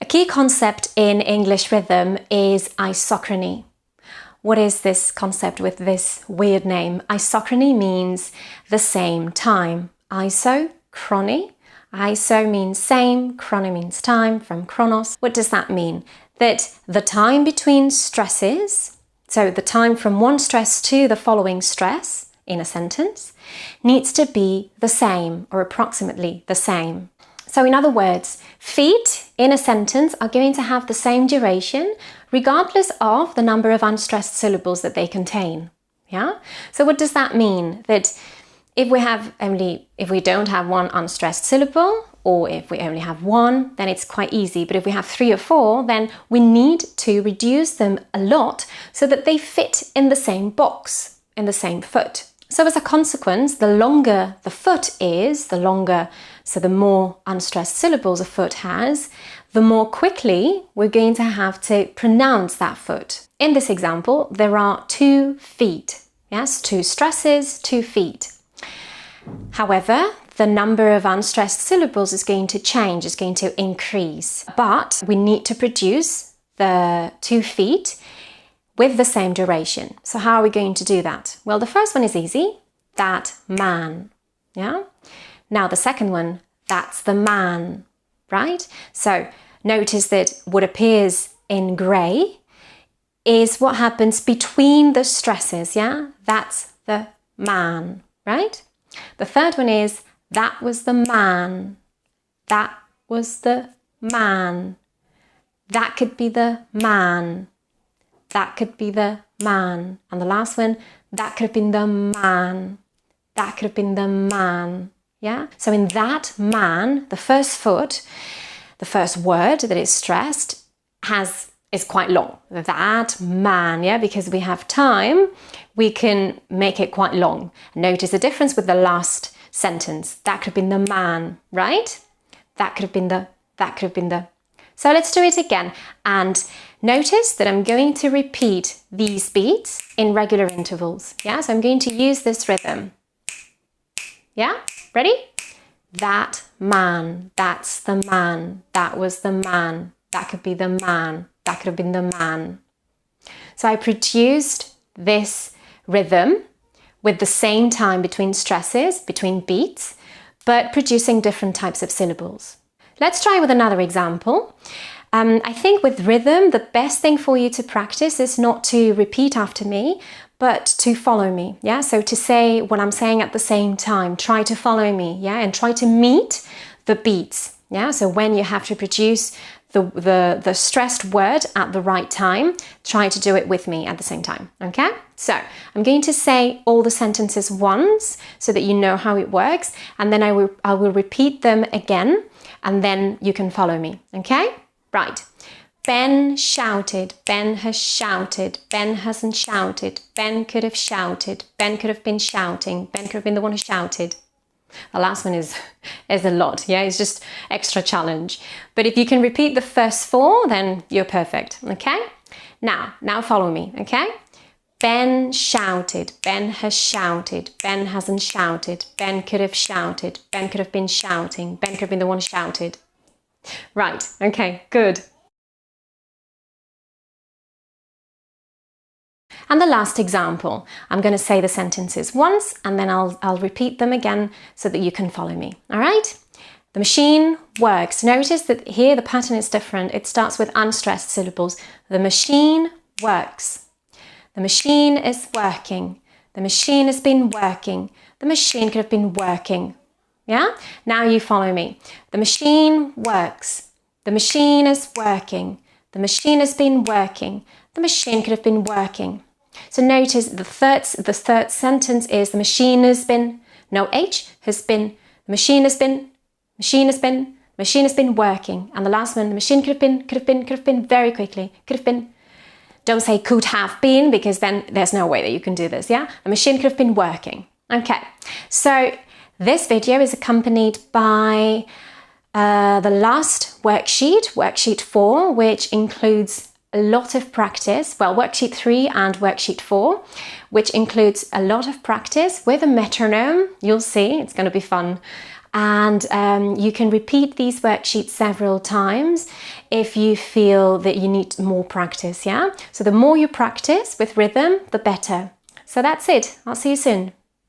A key concept in English rhythm is isochrony. What is this concept with this weird name? Isochrony means the same time. Isochrony. Iso means same, chrono means time, from chronos. What does that mean? That the time between stresses, so the time from one stress to the following stress in a sentence, needs to be the same or approximately the same. So in other words, feet in a sentence are going to have the same duration regardless of the number of unstressed syllables that they contain. Yeah? So what does that mean? That if we don't have one unstressed syllable, or if we only have one, then it's quite easy. But if we have 3 or 4, then we need to reduce them a lot so that they fit in the same box, in the same foot. So as a consequence, the longer the foot is, so the more unstressed syllables a foot has, the more quickly we're going to have to pronounce that foot. In this example, there are 2 feet. Yes, 2 stresses, 2 feet. However, the number of unstressed syllables is going to change, is going to increase. But we need to produce the 2 feet with the same duration. So how are we going to do that? Well, the first one is easy. That man. Yeah? Now the second one, that's the man. Right? So notice that what appears in grey is what happens between the stresses. Yeah? That's the man. Right? The third one is, that was the man. That was the man. That could be the man. That could be the man. And the last one, that could have been the man. That could have been the man. Yeah? So in that man, the first foot, the first word that is stressed is quite long. That man, yeah? Because we have time, we can make it quite long. Notice the difference with the last sentence. That could have been the man, right? That could have been the. So let's do it again. And notice that I'm going to repeat these beats in regular intervals. Yeah, so I'm going to use this rhythm. Yeah, ready? That man, that's the man, that was the man, that could be the man, that could have been the man. So I produced this rhythm with the same time between stresses, between beats, but producing different types of syllables. Let's try with another example. I think with rhythm, the best thing for you to practice is not to repeat after me, but to follow me. Yeah, so to say what I'm saying at the same time, try to follow me. Yeah, and try to meet the beats. Yeah, so when you have to produce the stressed word at the right time, try to do it with me at the same time. Okay, so I'm going to say all the sentences once so that you know how it works, and then I will repeat them again, and then you can follow me. Okay, right. Ben shouted, Ben has shouted, Ben hasn't shouted, Ben could have shouted, Ben could have been shouting, Ben could have been the one who shouted. The last one is a lot, yeah, it's just extra challenge. But if you can repeat the first 4, then you're perfect, okay? Now follow me, okay? Ben shouted, Ben has shouted, Ben hasn't shouted, Ben could have shouted, Ben could have been shouting, Ben could have been the one who shouted. Right, okay, good. And the last example, I'm going to say the sentences once and then I'll repeat them again so that you can follow me. All right? The machine works. Notice that here the pattern is different. It starts with unstressed syllables. The machine works. The machine is working. The machine has been working. The machine could have been working. Yeah? Now you follow me. The machine works. The machine is working. The machine has been working. The machine could have been working. So notice the third sentence is the machine has been, no H, has been, the machine has been, machine has been, machine has been working. And the last one, the machine could have been very quickly, could have been. Don't say could have been, because then there's no way that you can do this, yeah? The machine could have been working. Okay, so this video is accompanied by the last worksheet, worksheet 4, which includes a lot of practice, well, worksheet 3 and worksheet 4, which includes a lot of practice with a metronome. You'll see, it's going to be fun. And you can repeat these worksheets several times if you feel that you need more practice, yeah? So the more you practice with rhythm, the better. So that's it. I'll see you soon.